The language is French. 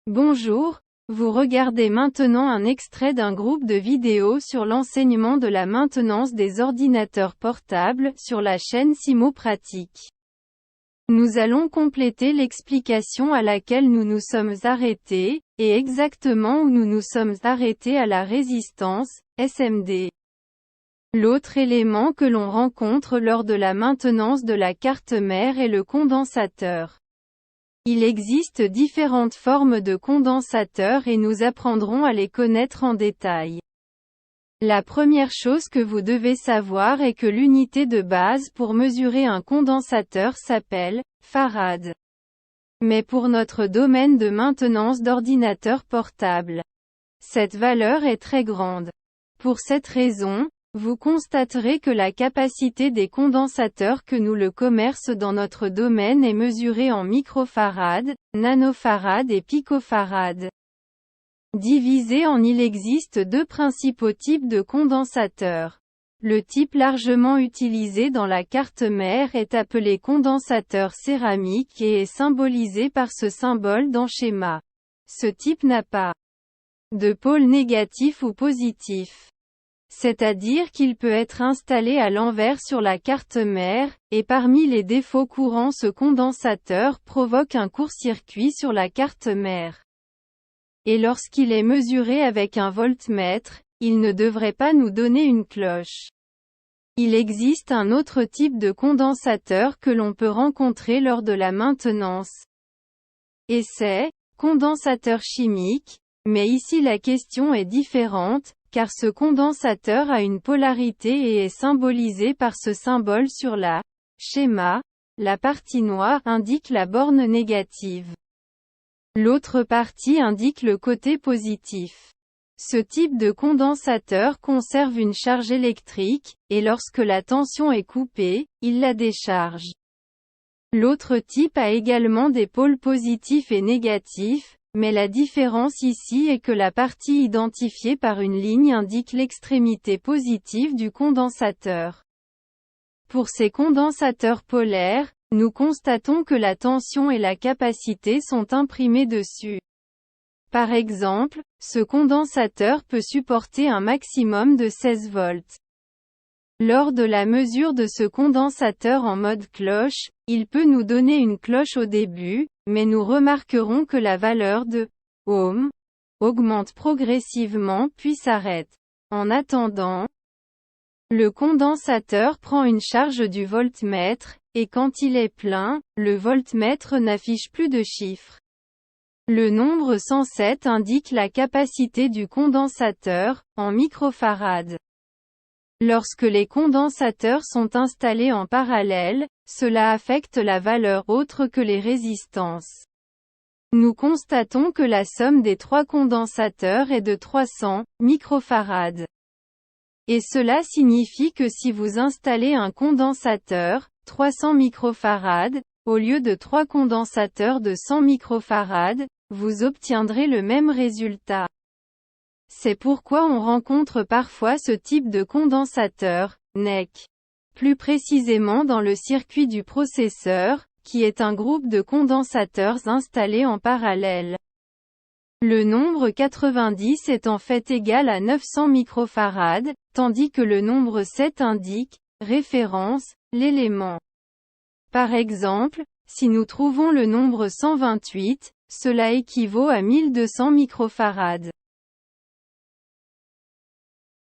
Bonjour, vous regardez maintenant un extrait d'un groupe de vidéos sur l'enseignement de la maintenance des ordinateurs portables sur la chaîne Simo Pratique. Nous allons compléter l'explication à laquelle nous nous sommes arrêtés, et exactement où nous nous sommes arrêtés à la résistance, SMD. L'autre élément que l'on rencontre lors de la maintenance de la carte mère est le condensateur. Il existe différentes formes de condensateurs et nous apprendrons à les connaître en détail. La première chose que vous devez savoir est que l'unité de base pour mesurer un condensateur s'appelle farad. Mais pour notre domaine de maintenance d'ordinateurs portables, cette valeur est très grande. Pour cette raison, vous constaterez que la capacité des condensateurs que nous le commerce dans notre domaine est mesurée en microfarad, nanofarad et picofarad. Divisé en il existe deux principaux types de condensateurs. Le type largement utilisé dans la carte mère est appelé condensateur céramique et est symbolisé par ce symbole dans schéma. Ce type n'a pas de pôle négatif ou positif. C'est-à-dire qu'il peut être installé à l'envers sur la carte mère, et parmi les défauts courants ce condensateur provoque un court-circuit sur la carte mère. Et lorsqu'il est mesuré avec un voltmètre, il ne devrait pas nous donner une cloche. Il existe un autre type de condensateur que l'on peut rencontrer lors de la maintenance. Et c'est condensateur chimique, mais ici la question est différente, car ce condensateur a une polarité et est symbolisé par ce symbole sur la schéma. La partie noire indique la borne négative. L'autre partie indique le côté positif. Ce type de condensateur conserve une charge électrique, et lorsque la tension est coupée, il la décharge. L'autre type a également des pôles positifs et négatifs, mais la différence ici est que la partie identifiée par une ligne indique l'extrémité positive du condensateur. Pour ces condensateurs polaires, nous constatons que la tension et la capacité sont imprimées dessus. Par exemple, ce condensateur peut supporter un maximum de 16 volts. Lors de la mesure de ce condensateur en mode cloche, il peut nous donner une cloche au début, mais nous remarquerons que la valeur de ohm augmente progressivement puis s'arrête. En attendant, le condensateur prend une charge du voltmètre, et quand il est plein, le voltmètre n'affiche plus de chiffres. Le nombre 107 indique la capacité du condensateur, en microfarad. Lorsque les condensateurs sont installés en parallèle, cela affecte la valeur autre que les résistances. Nous constatons que la somme des trois condensateurs est de 300 microfarad. Et cela signifie que si vous installez un condensateur, 300 microfarad, au lieu de 3 condensateurs de 100 microfarad, vous obtiendrez le même résultat. C'est pourquoi on rencontre parfois ce type de condensateur, NEC. Plus précisément dans le circuit du processeur, qui est un groupe de condensateurs installés en parallèle. Le nombre 90 est en fait égal à 900 microfarad, tandis que le nombre 7 indique, référence, l'élément. Par exemple, si nous trouvons le nombre 128, cela équivaut à 1200 microfarad.